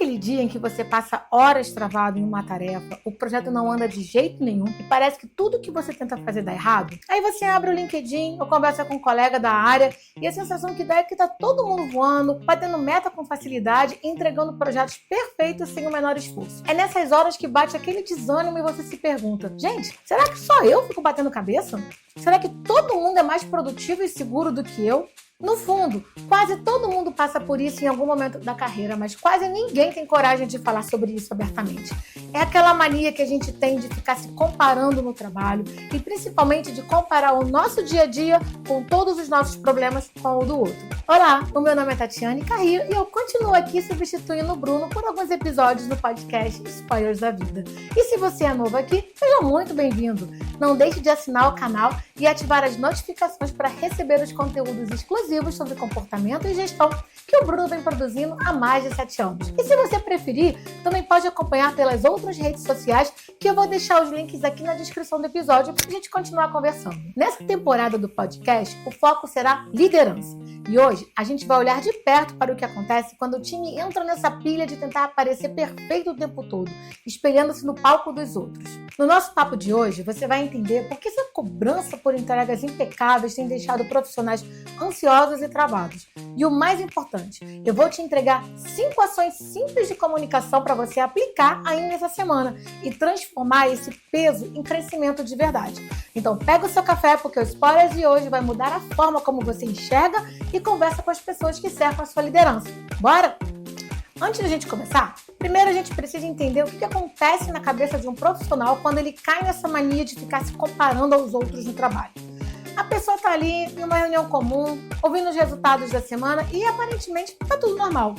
aquele dia em que você passa horas travado em uma tarefa, o projeto não anda de jeito nenhum e parece que tudo que você tenta fazer dá errado? Aí você abre o LinkedIn ou conversa com um colega da área e a sensação que dá é que tá todo mundo voando, batendo meta com facilidade e entregando projetos perfeitos sem o menor esforço. É nessas horas que bate aquele desânimo e você se pergunta: gente, será que só eu fico batendo cabeça? Será que todo mundo é mais produtivo e seguro do que eu? No fundo, quase todo mundo passa por isso em algum momento da carreira, mas quase ninguém tem coragem de falar sobre isso abertamente. É aquela mania que a gente tem de ficar se comparando no trabalho e principalmente de comparar o nosso dia a dia com todos os nossos problemas com o do outro. Olá, o meu nome é Tatiane Carrillo e eu continuo aqui substituindo o Bruno por alguns episódios do podcast Spoilers da Vida. E se você é novo aqui, seja muito bem-vindo. Não deixe de assinar o canal e ativar as notificações para receber os conteúdos exclusivos sobre comportamento e gestão que o Bruno vem produzindo há mais de 7 anos. E se você preferir, também pode acompanhar pelas outras redes sociais, que eu vou deixar os links aqui na descrição do episódio para a gente continuar conversando. Nessa temporada do podcast, o foco será liderança. E hoje a gente vai olhar de perto para o que acontece quando o time entra nessa pilha de tentar aparecer perfeito o tempo todo, espelhando-se no palco dos outros. No nosso papo de hoje, você vai entender por que essa cobrança por entregas impecáveis tem deixado profissionais ansiosos e travados. E o mais importante, eu vou te entregar 5 ações simples de comunicação para você aplicar ainda essa semana e transformar esse peso em crescimento de verdade. Então pega o seu café, porque o Spoilers de hoje vai mudar a forma como você enxerga e conversa com as pessoas que cercam a sua liderança. Bora? Antes de a gente começar, primeiro a gente precisa entender o que acontece na cabeça de um profissional quando ele cai nessa mania de ficar se comparando aos outros no trabalho. A pessoa está ali em uma reunião comum, ouvindo os resultados da semana e aparentemente está tudo normal.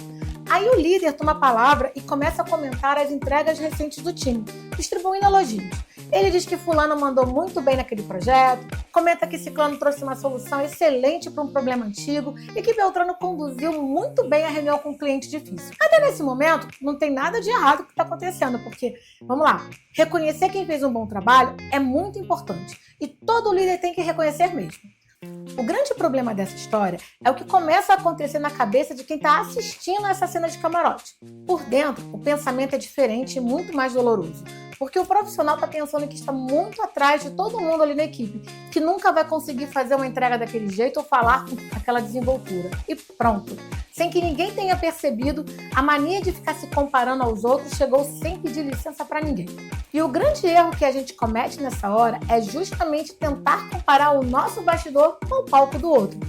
Aí o líder toma a palavra e começa a comentar as entregas recentes do time, distribuindo elogios. Ele diz que fulano mandou muito bem naquele projeto, comenta que ciclano trouxe uma solução excelente para um problema antigo e que Beltrano conduziu muito bem a reunião com um cliente difícil. Até nesse momento, não tem nada de errado que está acontecendo, porque, vamos lá, reconhecer quem fez um bom trabalho é muito importante e todo líder tem que reconhecer mesmo. O grande problema dessa história é o que começa a acontecer na cabeça de quem está assistindo a essa cena de camarote. Por dentro, o pensamento é diferente e muito mais doloroso, porque o profissional está pensando que está muito atrás de todo mundo ali na equipe, que nunca vai conseguir fazer uma entrega daquele jeito ou falar com aquela desenvoltura. E pronto. Sem que ninguém tenha percebido, a mania de ficar se comparando aos outros chegou sem pedir licença para ninguém. E o grande erro que a gente comete nessa hora é justamente tentar comparar o nosso bastidor com o palco do outro.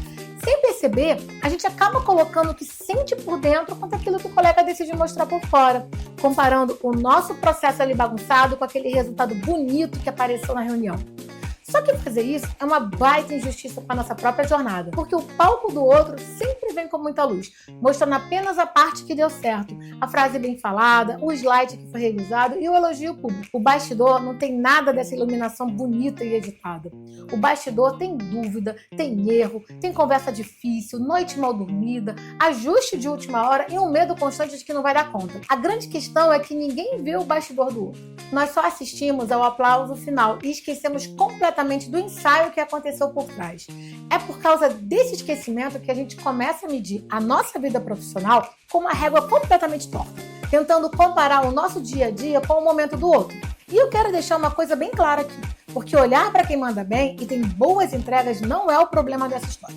Sem perceber, a gente acaba colocando o que sente por dentro com aquilo que o colega decide mostrar por fora, comparando o nosso processo ali bagunçado com aquele resultado bonito que apareceu na reunião. Só que fazer isso é uma baita injustiça para a nossa própria jornada, porque o palco do outro sempre vem com muita luz, mostrando apenas a parte que deu certo, a frase bem falada, o slide que foi revisado e o elogio público. O bastidor não tem nada dessa iluminação bonita e editada. O bastidor tem dúvida, tem erro, tem conversa difícil, noite mal dormida, ajuste de última hora e um medo constante de que não vai dar conta. A grande questão é que ninguém vê o bastidor do outro. Nós só assistimos ao aplauso final e esquecemos completamente do ensaio que aconteceu por trás. É por causa desse esquecimento que a gente começa a medir a nossa vida profissional com uma régua completamente torta, tentando comparar o nosso dia a dia com o momento do outro. E eu quero deixar uma coisa bem clara aqui, porque olhar para quem manda bem e tem boas entregas não é o problema dessa história.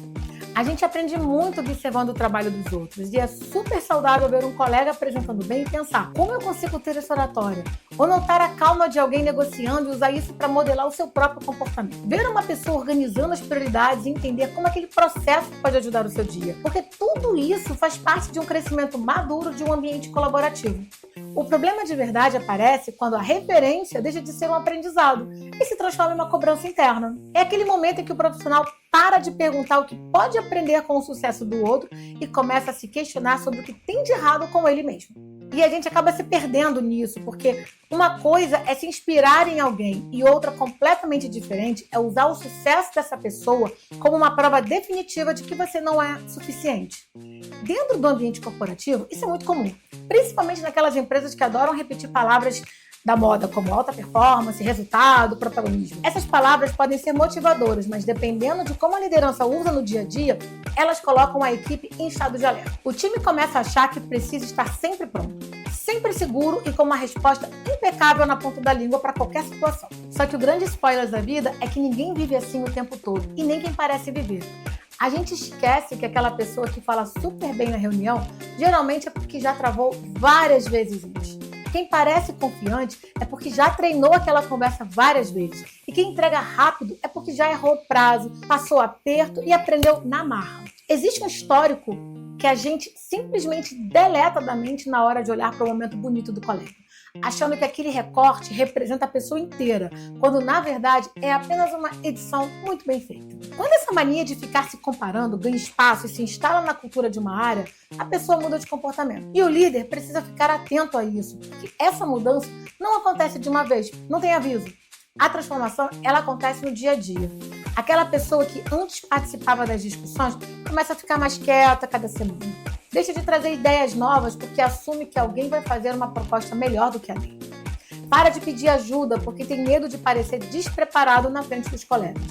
A gente aprende muito observando o trabalho dos outros e é super saudável ver um colega apresentando bem e pensar: como eu consigo ter essa oratória? Ou notar a calma de alguém negociando e usar isso para modelar o seu próprio comportamento. Ver uma pessoa organizando as prioridades e entender como aquele processo pode ajudar o seu dia. Porque tudo isso faz parte de um crescimento maduro de um ambiente colaborativo. O problema de verdade aparece quando a referência deixa de ser um aprendizado e se transforma em uma cobrança interna. É aquele momento em que o profissional para de perguntar o que pode aprender com o sucesso do outro e começa a se questionar sobre o que tem de errado com ele mesmo. E a gente acaba se perdendo nisso, porque uma coisa é se inspirar em alguém e outra completamente diferente é usar o sucesso dessa pessoa como uma prova definitiva de que você não é suficiente. Dentro do ambiente corporativo, isso é muito comum, principalmente naquelas empresas que adoram repetir palavras da moda, como alta performance, resultado, protagonismo. Essas palavras podem ser motivadoras, mas dependendo de como a liderança usa no dia a dia, elas colocam a equipe em estado de alerta. O time começa a achar que precisa estar sempre pronto, sempre seguro e com uma resposta impecável na ponta da língua para qualquer situação. Só que o grande spoiler da vida é que ninguém vive assim o tempo todo, e nem quem parece viver. A gente esquece que aquela pessoa que fala super bem na reunião, geralmente é porque já travou várias vezes antes. Quem parece confiante é porque já treinou aquela conversa várias vezes. E quem entrega rápido é porque já errou o prazo, passou aperto e aprendeu na marra. Existe um histórico que a gente simplesmente deleta da mente na hora de olhar para o momento bonito do colega, achando que aquele recorte representa a pessoa inteira, quando na verdade é apenas uma edição muito bem feita. Quando essa mania de ficar se comparando ganha espaço e se instala na cultura de uma área, a pessoa muda de comportamento. E o líder precisa ficar atento a isso, porque essa mudança não acontece de uma vez, não tem aviso. A transformação, ela acontece no dia a dia. Aquela pessoa que antes participava das discussões começa a ficar mais quieta cada semana. Deixa de trazer ideias novas porque assume que alguém vai fazer uma proposta melhor do que a dele. Para de pedir ajuda porque tem medo de parecer despreparado na frente dos colegas.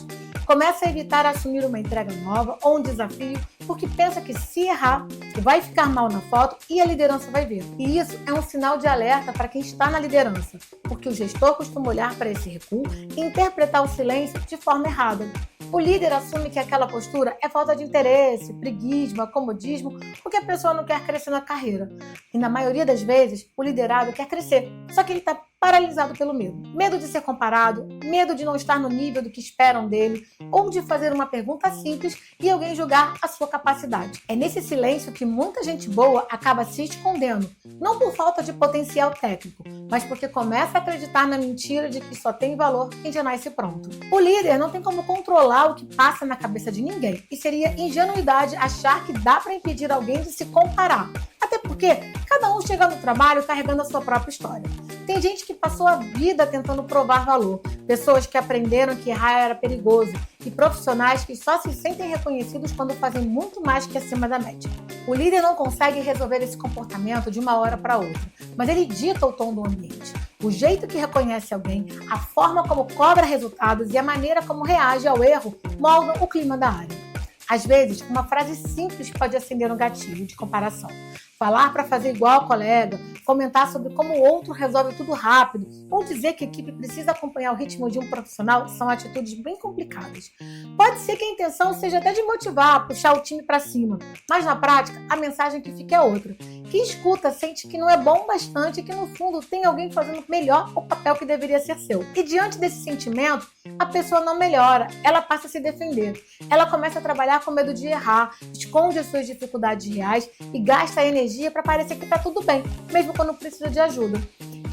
Começa a evitar assumir uma entrega nova ou um desafio porque pensa que se errar, vai ficar mal na foto e a liderança vai ver. E isso é um sinal de alerta para quem está na liderança, porque o gestor costuma olhar para esse recuo e interpretar o silêncio de forma errada. O líder assume que aquela postura é falta de interesse, preguiça, acomodismo, porque a pessoa não quer crescer na carreira. E na maioria das vezes, o liderado quer crescer, só que ele está paralisado pelo medo. Medo de ser comparado, medo de não estar no nível do que esperam dele, ou de fazer uma pergunta simples e alguém julgar a sua capacidade. É nesse silêncio que muita gente boa acaba se escondendo, não por falta de potencial técnico, mas porque começa a acreditar na mentira de que só tem valor quem já nasce pronto. O líder não tem como controlar o que passa na cabeça de ninguém, e seria ingenuidade achar que dá para impedir alguém de se comparar. Até porque cada um chega no trabalho carregando a sua própria história. Tem gente que passou a vida tentando provar valor, pessoas que aprenderam que errar era perigoso e profissionais que só se sentem reconhecidos quando fazem muito mais que acima da média. O líder não consegue resolver esse comportamento de uma hora para outra, mas ele dita o tom do ambiente. O jeito que reconhece alguém, a forma como cobra resultados e a maneira como reage ao erro moldam o clima da área. Às vezes, uma frase simples pode acender um gatilho de comparação. Falar para fazer igual ao colega, comentar sobre como o outro resolve tudo rápido, ou dizer que a equipe precisa acompanhar o ritmo de um profissional são atitudes bem complicadas. Pode ser que a intenção seja até de motivar, puxar o time para cima, mas na prática a mensagem que fica é outra. Quem escuta sente que não é bom bastante e que no fundo tem alguém fazendo melhor o papel que deveria ser seu. E diante desse sentimento, a pessoa não melhora, ela passa a se defender. Ela começa a trabalhar com medo de errar, esconde as suas dificuldades reais e gasta energia para parecer que está tudo bem, mesmo quando precisa de ajuda.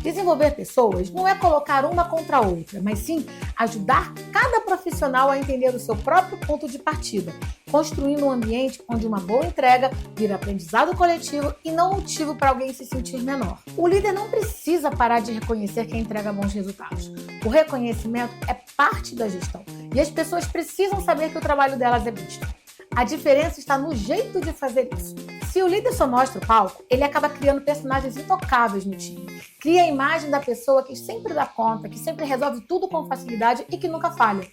Desenvolver pessoas não é colocar uma contra a outra, mas sim ajudar cada profissional a entender o seu próprio ponto de partida, construindo um ambiente onde uma boa entrega vira aprendizado coletivo e não motivo para alguém se sentir menor. O líder não precisa parar de reconhecer quem entrega bons resultados. O reconhecimento é parte da gestão e as pessoas precisam saber que o trabalho delas é visto. A diferença está no jeito de fazer isso. Se o líder só mostra o palco, ele acaba criando personagens intocáveis no time. Cria a imagem da pessoa que sempre dá conta, que sempre resolve tudo com facilidade e que nunca falha.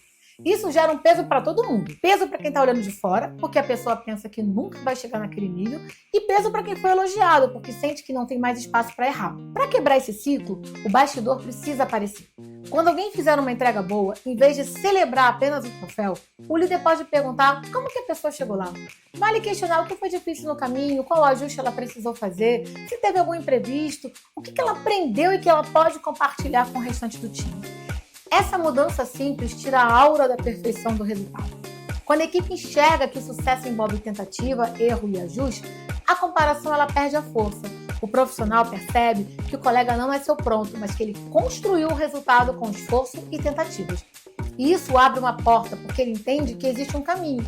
Isso gera um peso para todo mundo. Peso para quem está olhando de fora, porque a pessoa pensa que nunca vai chegar naquele nível, e peso para quem foi elogiado, porque sente que não tem mais espaço para errar. Para quebrar esse ciclo, o bastidor precisa aparecer. Quando alguém fizer uma entrega boa, em vez de celebrar apenas o troféu, o líder pode perguntar como que a pessoa chegou lá. Vale questionar o que foi difícil no caminho, qual ajuste ela precisou fazer, se teve algum imprevisto, o que ela aprendeu e que ela pode compartilhar com o restante do time. Essa mudança simples tira a aura da perfeição do resultado. Quando a equipe enxerga que o sucesso envolve tentativa, erro e ajuste, a comparação ela perde a força. O profissional percebe que o colega não é seu pronto, mas que ele construiu o resultado com esforço e tentativas. E isso abre uma porta, porque ele entende que existe um caminho.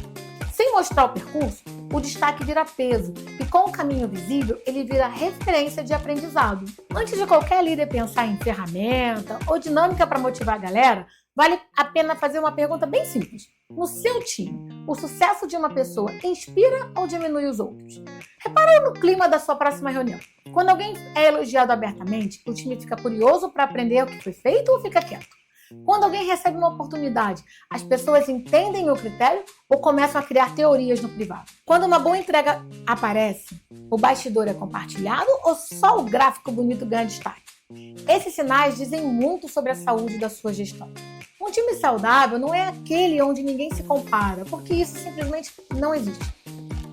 Sem mostrar o percurso, o destaque vira peso, e com o caminho visível, ele vira referência de aprendizado. Antes de qualquer líder pensar em ferramenta ou dinâmica para motivar a galera, vale a pena fazer uma pergunta bem simples. No seu time, o sucesso de uma pessoa inspira ou diminui os outros? Repara no clima da sua próxima reunião. Quando alguém é elogiado abertamente, o time fica curioso para aprender o que foi feito ou fica quieto? Quando alguém recebe uma oportunidade, as pessoas entendem o critério ou começam a criar teorias no privado? Quando uma boa entrega aparece, o bastidor é compartilhado ou só o gráfico bonito ganha destaque? Esses sinais dizem muito sobre a saúde da sua gestão. Um time saudável não é aquele onde ninguém se compara, porque isso simplesmente não existe.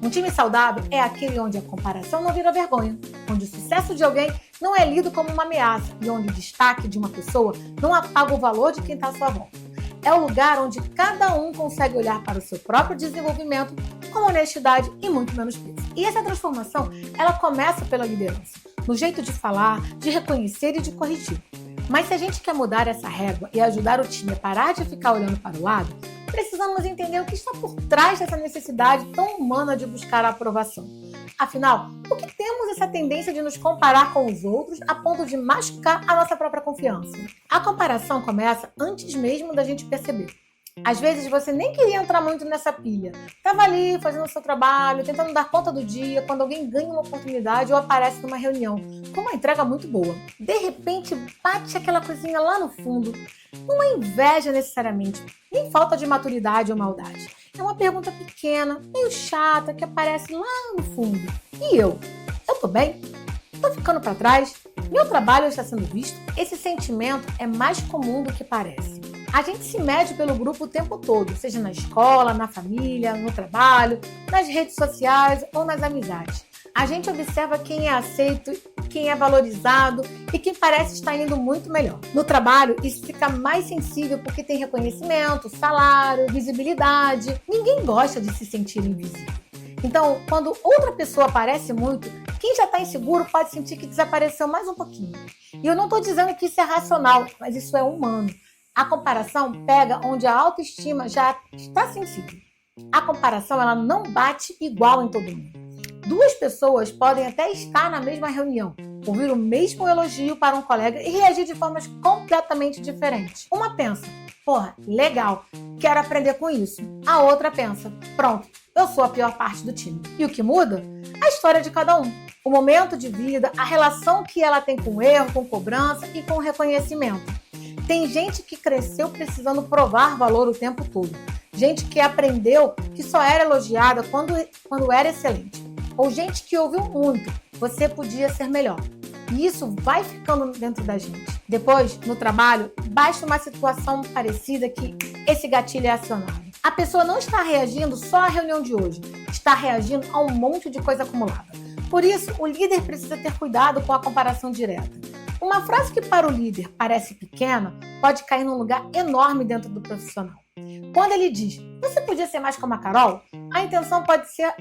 Um time saudável é aquele onde a comparação não vira vergonha, onde o sucesso de alguém não é lido como uma ameaça e onde o destaque de uma pessoa não apaga o valor de quem está à sua volta. É o lugar onde cada um consegue olhar para o seu próprio desenvolvimento com honestidade e muito menos peso. E essa transformação, ela começa pela liderança, no jeito de falar, de reconhecer e de corrigir. Mas se a gente quer mudar essa régua e ajudar o time a parar de ficar olhando para o lado, precisamos entender o que está por trás dessa necessidade tão humana de buscar a aprovação. Afinal, por que temos essa tendência de nos comparar com os outros a ponto de machucar a nossa própria confiança? A comparação começa antes mesmo da gente perceber. Às vezes você nem queria entrar muito nessa pilha. Estava ali fazendo o seu trabalho, tentando dar conta do dia, quando alguém ganha uma oportunidade ou aparece numa reunião com uma entrega muito boa. De repente bate aquela coisinha lá no fundo. Não é inveja necessariamente, nem falta de maturidade ou maldade. É uma pergunta pequena, meio chata, que aparece lá no fundo. E eu? Eu tô bem? Tô ficando para trás? Meu trabalho está sendo visto? Esse sentimento é mais comum do que parece. A gente se mede pelo grupo o tempo todo, seja na escola, na família, no trabalho, nas redes sociais ou nas amizades. A gente observa quem é aceito, quem é valorizado e quem parece estar indo muito melhor. No trabalho, isso fica mais sensível porque tem reconhecimento, salário, visibilidade. Ninguém gosta de se sentir invisível. Então, quando outra pessoa aparece muito, quem já está inseguro pode sentir que desapareceu mais um pouquinho. E eu não estou dizendo que isso é racional, mas isso é humano. A comparação pega onde a autoestima já está sensível. A comparação ela não bate igual em todo mundo. Duas pessoas podem até estar na mesma reunião, ouvir o mesmo elogio para um colega e reagir de formas completamente diferentes. Uma pensa, porra, legal, quero aprender com isso. A outra pensa, pronto, eu sou a pior parte do time. E o que muda? A história de cada um. O momento de vida, a relação que ela tem com o erro, com cobrança e com reconhecimento. Tem gente que cresceu precisando provar valor o tempo todo. Gente que aprendeu que só era elogiada quando era excelente. Ou gente que ouviu muito, você podia ser melhor. E isso vai ficando dentro da gente. Depois, no trabalho, basta uma situação parecida que esse gatilho é acionado. A pessoa não está reagindo só à reunião de hoje, está reagindo a um monte de coisa acumulada. Por isso, o líder precisa ter cuidado com a comparação direta. Uma frase que para o líder parece pequena pode cair num lugar enorme dentro do profissional. Quando ele diz, você podia ser mais como a Carol, a intenção pode ser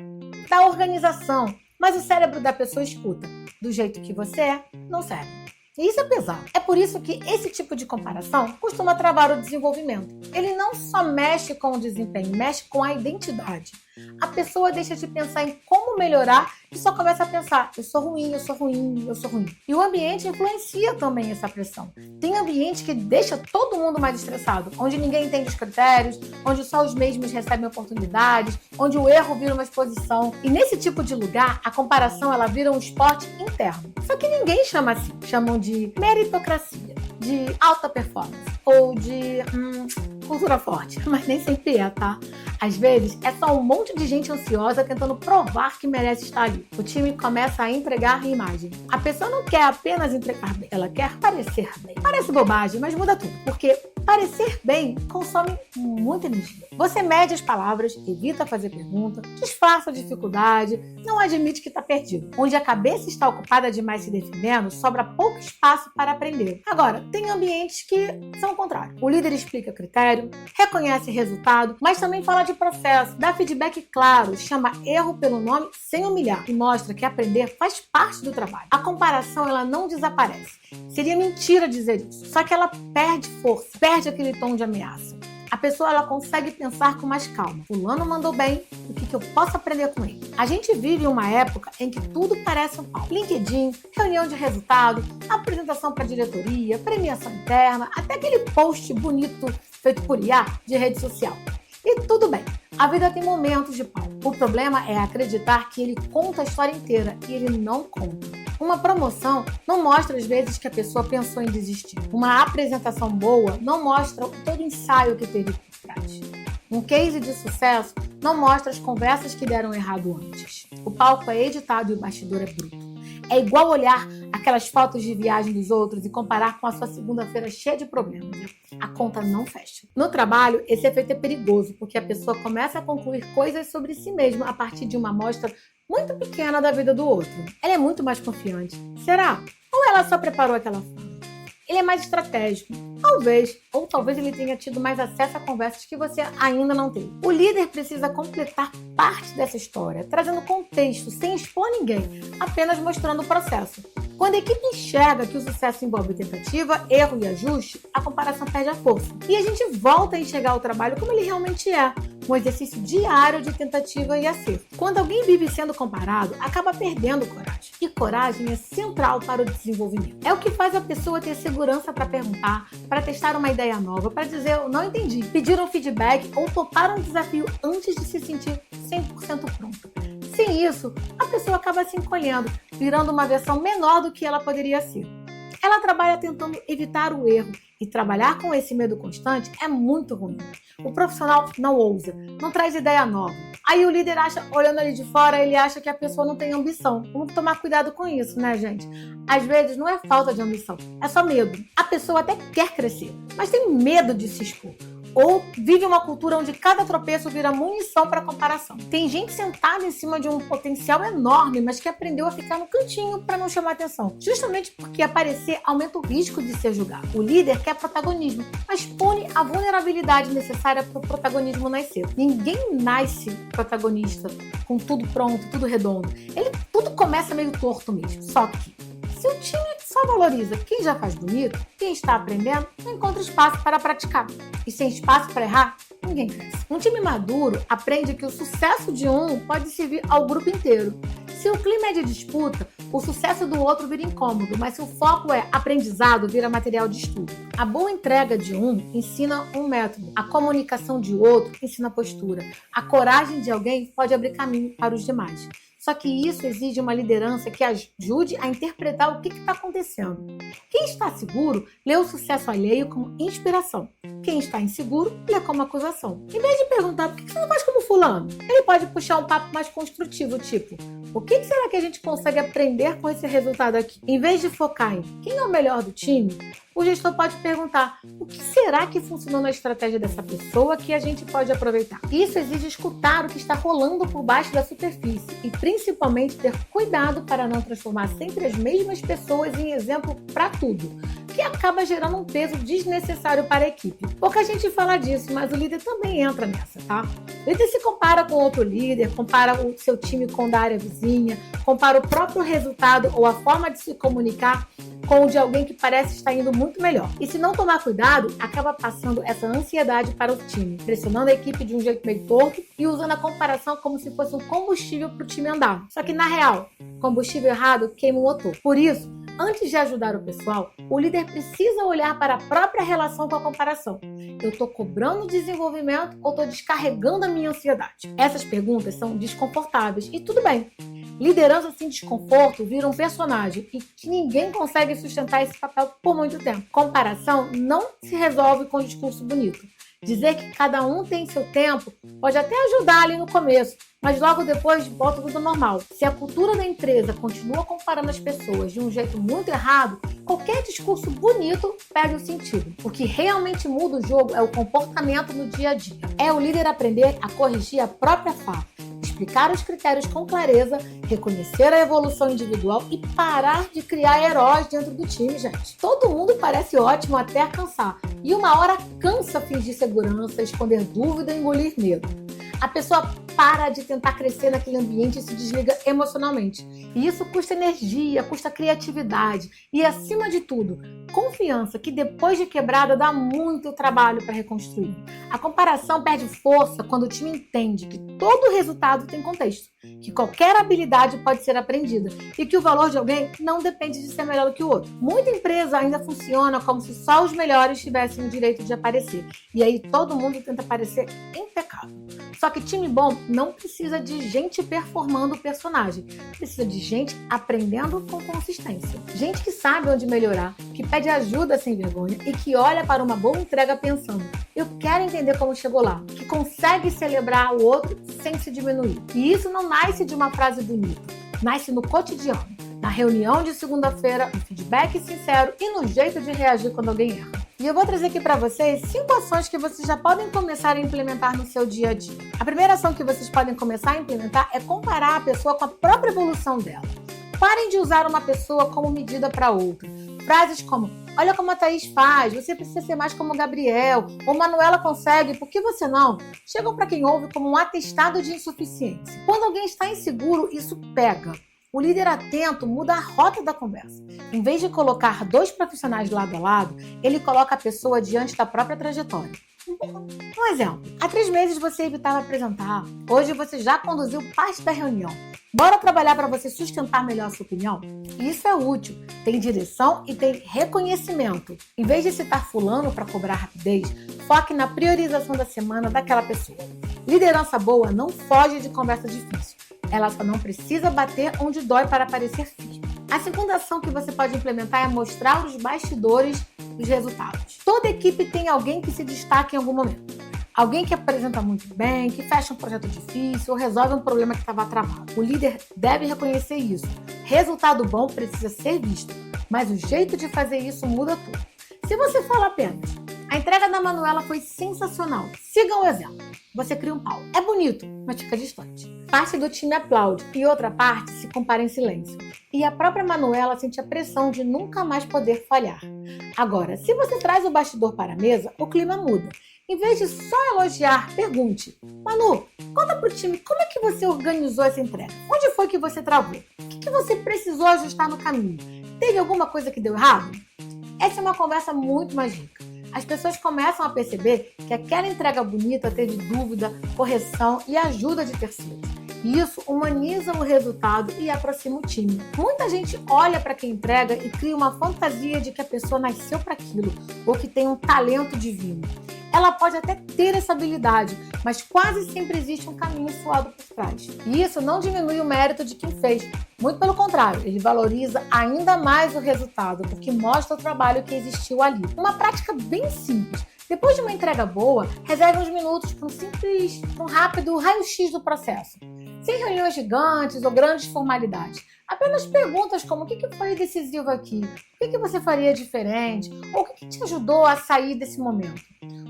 da organização, mas o cérebro da pessoa escuta. Do jeito que você é, não serve. E isso é pesado. É por isso que esse tipo de comparação costuma travar o desenvolvimento. Ele não só mexe com o desempenho, mexe com a identidade. A pessoa deixa de pensar em como melhorar e só começa a pensar, eu sou ruim, eu sou ruim, eu sou ruim. E o ambiente influencia também essa pressão. Tem ambiente que deixa todo mundo mais estressado, onde ninguém entende os critérios, onde só os mesmos recebem oportunidades, onde o erro vira uma exposição. E nesse tipo de lugar, a comparação ela vira um esporte interno. Só que ninguém chama assim. Chamam de meritocracia, de alta performance ou de cultura forte, mas nem sempre é, tá? Às vezes, é só um monte de gente ansiosa tentando provar que merece estar ali. O time começa a entregar imagem. A pessoa não quer apenas entregar bem, ela quer parecer bem. Parece bobagem, mas muda tudo, porque parecer bem consome muita energia. Você mede as palavras, evita fazer pergunta, disfarça a dificuldade, não admite que está perdido. Onde a cabeça está ocupada demais se defendendo, sobra pouco espaço para aprender. Agora, tem ambientes que são o contrário. O líder explica critério, reconhece resultado, mas também fala de processo, dá feedback claro, chama erro pelo nome sem humilhar e mostra que aprender faz parte do trabalho. A comparação ela não desaparece. Seria mentira dizer isso, só que ela perde força, perde aquele tom de ameaça. A pessoa ela consegue pensar com mais calma. Fulano mandou bem, o que eu posso aprender com ele? A gente vive uma época em que tudo parece um pau. LinkedIn, reunião de resultado, apresentação para diretoria, premiação interna, até aquele post bonito feito por IA de rede social. E tudo bem, a vida tem momentos de pau. O problema é acreditar que ele conta a história inteira e ele não conta. Uma promoção não mostra às vezes que a pessoa pensou em desistir. Uma apresentação boa não mostra todo o ensaio que teve por trás. Um case de sucesso não mostra as conversas que deram errado antes. O palco é editado e o bastidor é bruto. É igual olhar aquelas fotos de viagem dos outros e comparar com a sua segunda-feira cheia de problemas. A conta não fecha. No trabalho, esse efeito é perigoso, porque a pessoa começa a concluir coisas sobre si mesma a partir de uma amostra muito pequena da vida do outro. Ela é muito mais confiante. Será? Ou ela só preparou aquela fala? Ele é mais estratégico. Talvez, ou talvez ele tenha tido mais acesso a conversas que você ainda não teve. O líder precisa completar parte dessa história, trazendo contexto, sem expor ninguém, apenas mostrando o processo. Quando a equipe enxerga que o sucesso envolve tentativa, erro e ajuste, a comparação perde a força. E a gente volta a enxergar o trabalho como ele realmente é, um exercício diário de tentativa e acerto. Quando alguém vive sendo comparado, acaba perdendo coragem. E coragem é central para o desenvolvimento. É o que faz a pessoa ter segurança para perguntar, para testar uma ideia nova, para dizer eu não entendi, pedir um feedback ou topar um desafio antes de se sentir 100% pronta. Sem isso, a pessoa acaba se encolhendo, virando uma versão menor do que ela poderia ser. Ela trabalha tentando evitar o erro e trabalhar com esse medo constante é muito ruim. O profissional não ousa, não traz ideia nova. Aí o líder acha, olhando ali de fora, ele acha que a pessoa não tem ambição. Vamos tomar cuidado com isso, né, gente? Às vezes não é falta de ambição, é só medo. A pessoa até quer crescer, mas tem medo de se expor. Ou vive uma cultura onde cada tropeço vira munição para comparação. Tem gente sentada em cima de um potencial enorme, mas que aprendeu a ficar no cantinho para não chamar atenção. Justamente porque aparecer aumenta o risco de ser julgado. O líder quer protagonismo, mas pune a vulnerabilidade necessária para o protagonismo nascer. Ninguém nasce protagonista com tudo pronto, tudo redondo. Tudo começa meio torto mesmo. Só que se o time só valoriza quem já faz bonito, quem está aprendendo não encontra espaço para praticar. E sem espaço para errar, ninguém cresce. Um time maduro aprende que o sucesso de um pode servir ao grupo inteiro. Se o clima é de disputa, o sucesso do outro vira incômodo, mas se o foco é aprendizado, vira material de estudo. A boa entrega de um ensina um método, a comunicação de outro ensina postura, a coragem de alguém pode abrir caminho para os demais. Só que isso exige uma liderança que ajude a interpretar o que está acontecendo. Quem está seguro lê o sucesso alheio como inspiração. Quem está inseguro lê como acusação. Em vez de perguntar por que você não faz como fulano, ele pode puxar um papo mais construtivo, tipo, o que será que a gente consegue aprender com esse resultado aqui? Em vez de focar em quem é o melhor do time, o gestor pode perguntar o que será que funcionou na estratégia dessa pessoa que a gente pode aproveitar. Isso exige escutar o que está rolando por baixo da superfície e principalmente ter cuidado para não transformar sempre as mesmas pessoas em exemplo para tudo, que acaba gerando um peso desnecessário para a equipe. Pouca gente fala disso, mas o líder também entra nessa, tá? O líder se compara com outro líder, compara o seu time com o da área vizinha, compara o próprio resultado ou a forma de se comunicar com o de alguém que parece estar indo muito melhor. E se não tomar cuidado, acaba passando essa ansiedade para o time, pressionando a equipe de um jeito meio torto e usando a comparação como se fosse um combustível para o time andar. Só que, na real, combustível errado queima o motor. Por isso, antes de ajudar o pessoal, o líder precisa olhar para a própria relação com a comparação. Eu estou cobrando desenvolvimento ou estou descarregando a minha ansiedade? Essas perguntas são desconfortáveis e tudo bem. Liderança sem desconforto vira um personagem e que ninguém consegue sustentar esse papel por muito tempo. Comparação não se resolve com um discurso bonito. Dizer que cada um tem seu tempo pode até ajudar ali no começo, mas logo depois volta tudo normal. Se a cultura da empresa continua comparando as pessoas de um jeito muito errado, qualquer discurso bonito perde o sentido. O que realmente muda o jogo é o comportamento no dia a dia. É o líder aprender a corrigir a própria fala, explicar os critérios com clareza, reconhecer a evolução individual e parar de criar heróis dentro do time, gente. Todo mundo parece ótimo até cansar. E uma hora cansa fingir segurança, esconder dúvida e engolir medo. A pessoa para de tentar crescer naquele ambiente e se desliga emocionalmente. E isso custa energia, custa criatividade e, acima de tudo, confiança, que depois de quebrada dá muito trabalho para reconstruir. A comparação perde força quando o time entende que todo resultado tem contexto, que qualquer habilidade pode ser aprendida e que o valor de alguém não depende de ser melhor do que o outro. Muita empresa ainda funciona como se só os melhores tivessem o direito de aparecer, e aí todo mundo tenta parecer impecável. Só que time bom não precisa de gente performando o personagem, precisa de gente aprendendo com consistência. Gente que sabe onde melhorar, que pede ajuda sem vergonha e que olha para uma boa entrega pensando: eu quero entender como chegou lá, que consegue celebrar o outro sem se diminuir. E isso não nasce de uma frase bonita, nasce no cotidiano, na reunião de segunda-feira, no feedback sincero e no jeito de reagir quando alguém erra. E eu vou trazer aqui para vocês 5 ações que vocês já podem começar a implementar no seu dia a dia. A primeira ação que vocês podem começar a implementar é comparar a pessoa com a própria evolução dela. Parem de usar uma pessoa como medida para outra. Frases como: olha como a Thaís faz, você precisa ser mais como o Gabriel, ou Manuela consegue, por que você não? Chegam para quem ouve como um atestado de insuficiência. Quando alguém está inseguro, isso pega. O líder atento muda a rota da conversa. Em vez de colocar 2 profissionais lado a lado, ele coloca a pessoa diante da própria trajetória. Um exemplo: há 3 meses você evitava apresentar, hoje você já conduziu parte da reunião. Bora trabalhar para você sustentar melhor a sua opinião? Isso é útil, tem direção e tem reconhecimento. Em vez de citar fulano para cobrar rapidez, foque na priorização da semana daquela pessoa. Liderança boa não foge de conversa difícil. Ela só não precisa bater onde dói para parecer firme. A segunda ação que você pode implementar é mostrar os bastidores dos resultados. Toda equipe tem alguém que se destaca em algum momento. Alguém que apresenta muito bem, que fecha um projeto difícil ou resolve um problema que estava travado. O líder deve reconhecer isso. Resultado bom precisa ser visto, mas o jeito de fazer isso muda tudo. Se você fala apenas: a entrega da Manuela foi sensacional, siga o exemplo. Você cria um pau. É bonito, mas fica distante. Parte do time aplaude e outra parte se compara em silêncio. E a própria Manuela sente a pressão de nunca mais poder falhar. Agora, se você traz o bastidor para a mesa, o clima muda. Em vez de só elogiar, pergunte: Manu, conta pro time como é que você organizou essa entrega? Onde foi que você travou? O que você precisou ajustar no caminho? Teve alguma coisa que deu errado? Essa é uma conversa muito mais rica. As pessoas começam a perceber que aquela entrega bonita teve dúvida, correção e ajuda de terceiros. E isso humaniza o resultado e aproxima o time. Muita gente olha para quem entrega e cria uma fantasia de que a pessoa nasceu para aquilo ou que tem um talento divino. Ela pode até ter essa habilidade, mas quase sempre existe um caminho suado por trás. E isso não diminui o mérito de quem fez. Muito pelo contrário, ele valoriza ainda mais o resultado, porque mostra o trabalho que existiu ali. Uma prática bem simples. Depois de uma entrega boa, reserve uns minutos para um rápido raio-x do processo. Sem reuniões gigantes ou grandes formalidades. Apenas perguntas como: o que foi decisivo aqui? O que você faria diferente? Ou o que te ajudou a sair desse momento?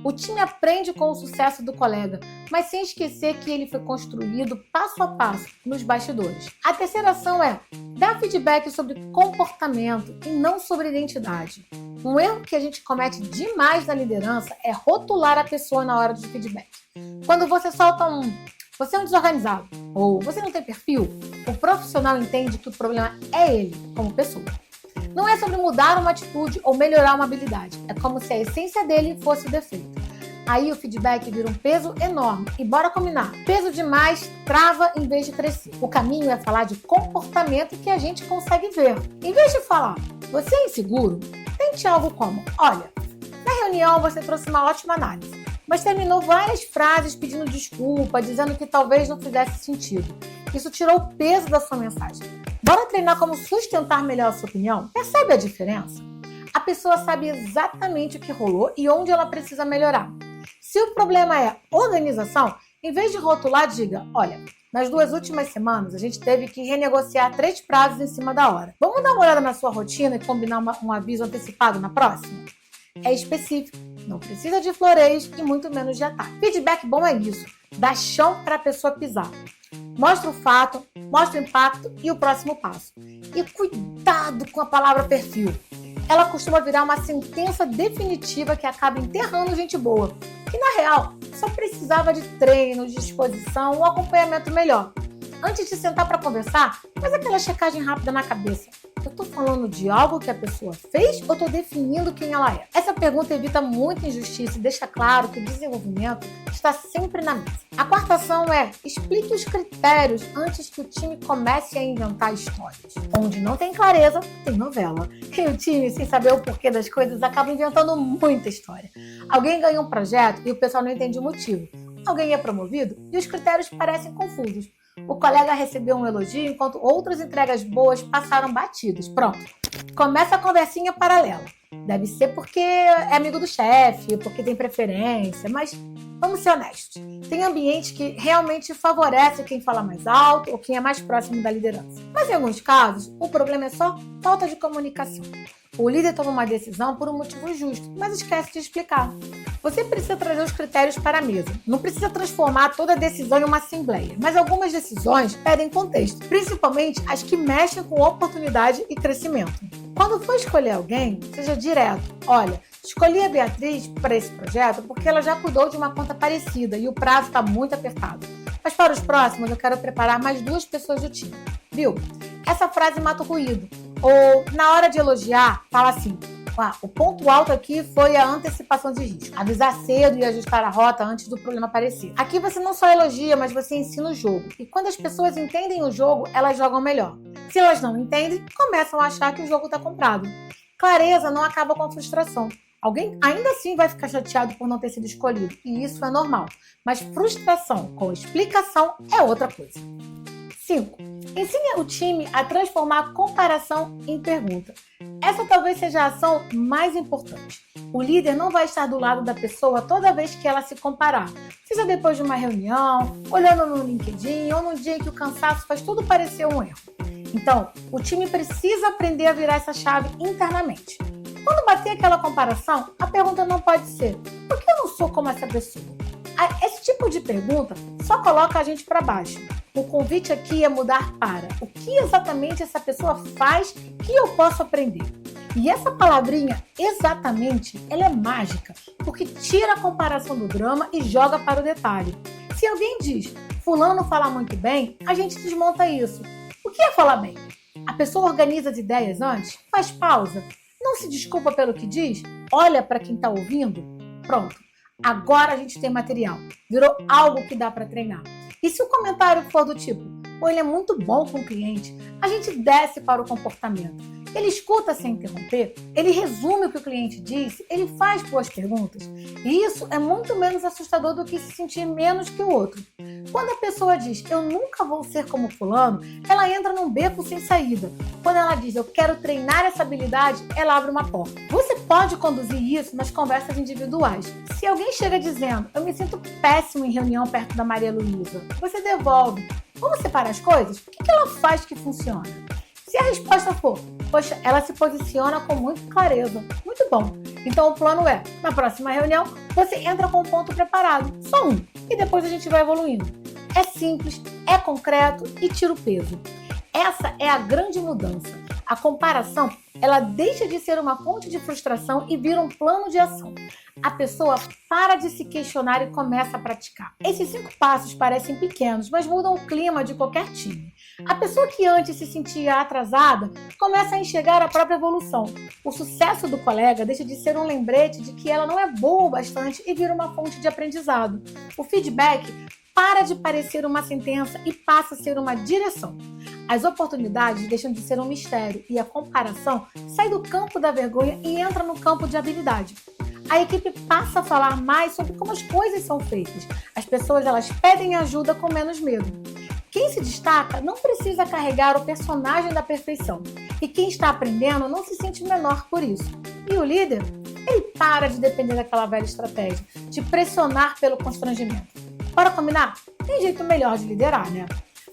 O time aprende com o sucesso do colega, mas sem esquecer que ele foi construído passo a passo nos bastidores. A terceira ação é dar feedback sobre comportamento e não sobre identidade. Um erro que a gente comete demais na liderança é rotular a pessoa na hora do feedback. Quando você solta você é um desorganizado, ou você não tem perfil, o profissional entende que o problema é ele, como pessoa. Não é sobre mudar uma atitude ou melhorar uma habilidade, é como se a essência dele fosse o defeito. Aí o feedback vira um peso enorme, e bora combinar, peso demais trava em vez de crescer. O caminho é falar de comportamento que a gente consegue ver. Em vez de falar: você é inseguro, tente algo como: olha, na reunião você trouxe uma ótima análise, mas terminou várias frases pedindo desculpa, dizendo que talvez não fizesse sentido. Isso tirou o peso da sua mensagem. Bora treinar como sustentar melhor a sua opinião? Percebe a diferença? A pessoa sabe exatamente o que rolou e onde ela precisa melhorar. Se o problema é organização, em vez de rotular, diga: olha, nas 2 últimas semanas a gente teve que renegociar 3 prazos em cima da hora. Vamos dar uma olhada na sua rotina e combinar um aviso antecipado na próxima? É específico, não precisa de floreios e muito menos de ataque. Feedback bom é isso, dá chão para a pessoa pisar. Mostra o fato, mostra o impacto e o próximo passo. E cuidado com a palavra perfil. Ela costuma virar uma sentença definitiva que acaba enterrando gente boa. E na real, só precisava de treino, de disposição, um acompanhamento melhor. Antes de sentar para conversar, faz aquela checagem rápida na cabeça. Eu estou falando de algo que a pessoa fez ou estou definindo quem ela é? Essa pergunta evita muita injustiça e deixa claro que o desenvolvimento está sempre na mesa. A quarta ação é: explique os critérios antes que o time comece a inventar histórias. Onde não tem clareza, tem novela. E o time, sem saber o porquê das coisas, acaba inventando muita história. Alguém ganha um projeto e o pessoal não entende o motivo. Alguém é promovido e os critérios parecem confusos. O colega recebeu um elogio enquanto outras entregas boas passaram batidas. Pronto. Começa a conversinha paralela. Deve ser porque é amigo do chefe, porque tem preferência, mas vamos ser honestos. Tem ambiente que realmente favorece quem fala mais alto ou quem é mais próximo da liderança. Mas em alguns casos, o problema é só falta de comunicação. O líder toma uma decisão por um motivo justo, mas esquece de explicar. Você precisa trazer os critérios para a mesa. Não precisa transformar toda a decisão em uma assembleia, mas algumas decisões pedem contexto, principalmente as que mexem com oportunidade e crescimento. Quando for escolher alguém, seja direto. Olha, escolhi a Beatriz para esse projeto porque ela já cuidou de uma conta parecida e o prazo está muito apertado. Mas para os próximos, eu quero preparar mais 2 pessoas do time. Viu? Essa frase mata o ruído. Ou, na hora de elogiar, fala assim: o ponto alto aqui foi a antecipação de risco. Avisar cedo e ajustar a rota antes do problema aparecer. Aqui você não só elogia, mas você ensina o jogo. E quando as pessoas entendem o jogo, elas jogam melhor. Se elas não entendem, começam a achar que o jogo está comprado. Clareza não acaba com a frustração. Alguém ainda assim vai ficar chateado por não ter sido escolhido. E isso é normal. Mas frustração com explicação é outra coisa. 5. Ensine o time a transformar a comparação em pergunta. Essa talvez seja a ação mais importante. O líder não vai estar do lado da pessoa toda vez que ela se comparar. Seja depois de uma reunião, olhando no LinkedIn ou num dia em que o cansaço faz tudo parecer um erro. Então, o time precisa aprender a virar essa chave internamente. Quando bater aquela comparação, a pergunta não pode ser: por que eu não sou como essa pessoa? Esse tipo de pergunta só coloca a gente para baixo. O convite aqui é mudar para: o que exatamente essa pessoa faz que eu posso aprender? E essa palavrinha, exatamente, ela é mágica, porque tira a comparação do drama e joga para o detalhe. Se alguém diz: fulano fala muito bem, a gente desmonta isso. O que é falar bem? A pessoa organiza as ideias antes, faz pausa, não se desculpa pelo que diz, olha para quem está ouvindo. Pronto, agora a gente tem material, virou algo que dá para treinar. E se o comentário for do tipo: pô, ele é muito bom com o cliente, a gente desce para o comportamento. Ele escuta sem interromper, ele resume o que o cliente disse, ele faz boas perguntas. E isso é muito menos assustador do que se sentir menos que o outro. Quando a pessoa diz: eu nunca vou ser como fulano, ela entra num beco sem saída. Quando ela diz: eu quero treinar essa habilidade, ela abre uma porta. Você pode conduzir isso nas conversas individuais. Se alguém chega dizendo: eu me sinto péssimo em reunião perto da Maria Luísa, você devolve: vamos separar as coisas? O que ela faz que funciona? Se a resposta for: poxa, ela se posiciona com muita clareza. Muito bom. Então o plano é: na próxima reunião, você entra com um ponto preparado. Só um. E depois a gente vai evoluindo. É simples, é concreto e tira o peso. Essa é a grande mudança. A comparação, ela deixa de ser uma fonte de frustração e vira um plano de ação. A pessoa para de se questionar e começa a praticar. Esses 5 passos parecem pequenos, mas mudam o clima de qualquer time. A pessoa que antes se sentia atrasada começa a enxergar a própria evolução. O sucesso do colega deixa de ser um lembrete de que ela não é boa o bastante e vira uma fonte de aprendizado. O feedback para de parecer uma sentença e passa a ser uma direção. As oportunidades deixam de ser um mistério e a comparação sai do campo da vergonha e entra no campo de habilidade. A equipe passa a falar mais sobre como as coisas são feitas. As pessoas elas pedem ajuda com menos medo. Quem se destaca não precisa carregar o personagem da perfeição. E quem está aprendendo não se sente menor por isso. E o líder, ele para de depender daquela velha estratégia, de pressionar pelo constrangimento. Para combinar, tem jeito melhor de liderar, né?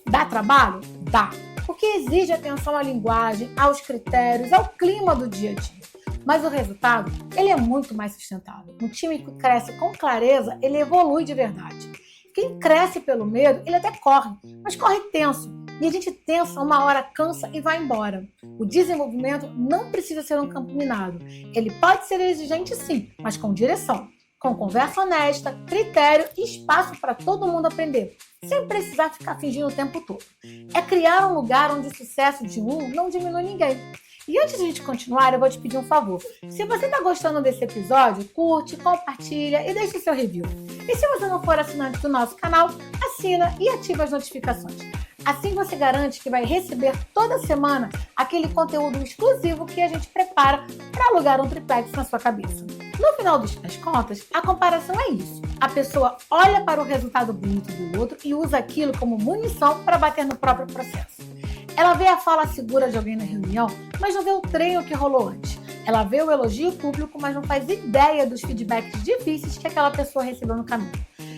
Dá trabalho? Dá. Porque exige atenção à linguagem, aos critérios, ao clima do dia a dia. Mas o resultado, ele é muito mais sustentável. Um time que cresce com clareza, ele evolui de verdade. Quem cresce pelo medo, ele até corre, mas corre tenso. E a gente tensa, uma hora cansa e vai embora. O desenvolvimento não precisa ser um campo minado. Ele pode ser exigente sim, mas com direção. com conversa honesta, critério e espaço para todo mundo aprender, sem precisar ficar fingindo o tempo todo. É criar um lugar onde o sucesso de um não diminui ninguém. E antes de a gente continuar, eu vou te pedir um favor. Se você está gostando desse episódio, curte, compartilha e deixe seu review. E se você não for assinante do nosso canal, assina e ativa as notificações. Assim você garante que vai receber toda semana aquele conteúdo exclusivo que a gente prepara para alugar um triplex na sua cabeça. No final das contas, a comparação é isso. A pessoa olha para o resultado bonito do outro e usa aquilo como munição para bater no próprio processo. Ela vê a fala segura de alguém na reunião, mas não vê o treino que rolou antes. Ela vê o elogio público, mas não faz ideia dos feedbacks difíceis que aquela pessoa recebeu no caminho.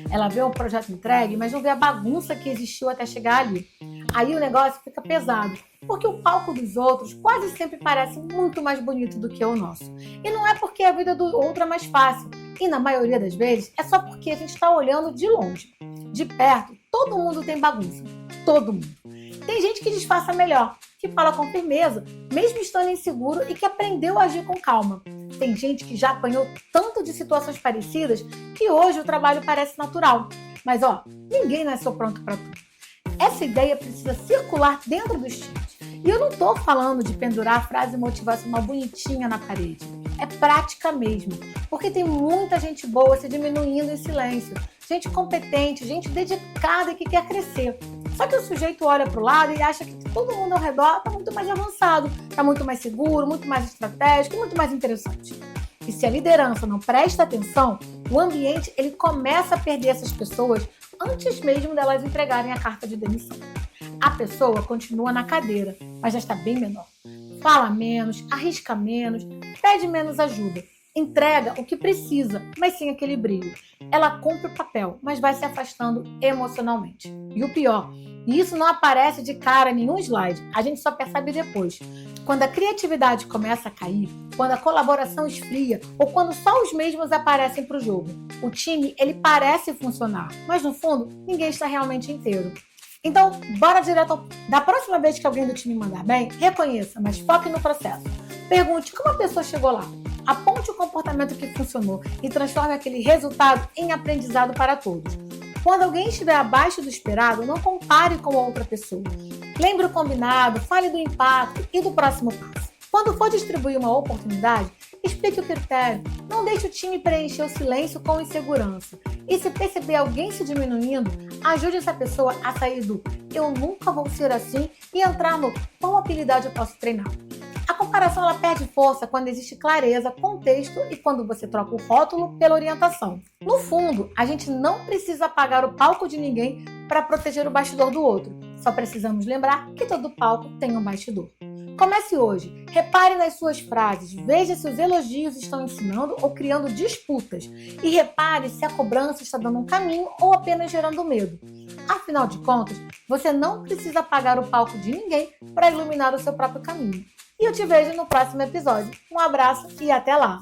Ela vê o projeto entregue, mas não vê a bagunça que existiu até chegar ali. Aí o negócio fica pesado, porque o palco dos outros quase sempre parece muito mais bonito do que o nosso. E não é porque a vida do outro é mais fácil, e na maioria das vezes é só porque a gente está olhando de longe. De perto, todo mundo tem bagunça. Todo mundo. Tem gente que disfarça melhor, que fala com firmeza, mesmo estando inseguro e que aprendeu a agir com calma. Tem gente que já apanhou tanto de situações parecidas que hoje o trabalho parece natural. Mas ninguém nasceu pronto para tudo. Essa ideia precisa circular dentro dos times. E eu não estou falando de pendurar a frase motivacional bonitinha na parede. É prática mesmo, porque tem muita gente boa se diminuindo em silêncio. Gente competente, gente dedicada e que quer crescer. Só que o sujeito olha para o lado e acha que todo mundo ao redor está muito mais avançado, está muito mais seguro, muito mais estratégico e muito mais interessante. E se a liderança não presta atenção, o ambiente ele começa a perder essas pessoas antes mesmo delas entregarem a carta de demissão. A pessoa continua na cadeira, mas já está bem menor. Fala menos, arrisca menos, pede menos ajuda. Entrega o que precisa, mas sem aquele brilho. Ela cumpre o papel, mas vai se afastando emocionalmente. E o pior, isso não aparece de cara em nenhum slide, a gente só percebe depois. Quando a criatividade começa a cair, quando a colaboração esfria ou quando só os mesmos aparecem para o jogo. O time, ele parece funcionar, mas no fundo, ninguém está realmente inteiro. Então, bora direto da próxima vez que alguém do time mandar bem, reconheça, mas foque no processo. Pergunte como a pessoa chegou lá. Aponte o comportamento que funcionou e transforme aquele resultado em aprendizado para todos. Quando alguém estiver abaixo do esperado, não compare com a outra pessoa. Lembre o combinado, fale do impacto e do próximo passo. Quando for distribuir uma oportunidade, explique o critério. Não deixe o time preencher o silêncio com insegurança. E se perceber alguém se diminuindo, ajude essa pessoa a sair do "eu nunca vou ser assim" e entrar no "qual habilidade eu posso treinar". A comparação ela perde força quando existe clareza, contexto e quando você troca o rótulo pela orientação. No fundo, a gente não precisa apagar o palco de ninguém para proteger o bastidor do outro. Só precisamos lembrar que todo palco tem um bastidor. Comece hoje. Repare nas suas frases. Veja se os elogios estão ensinando ou criando disputas. E repare se a cobrança está dando um caminho ou apenas gerando medo. Afinal de contas, você não precisa apagar o palco de ninguém para iluminar o seu próprio caminho. E eu te vejo no próximo episódio. Um abraço e até lá!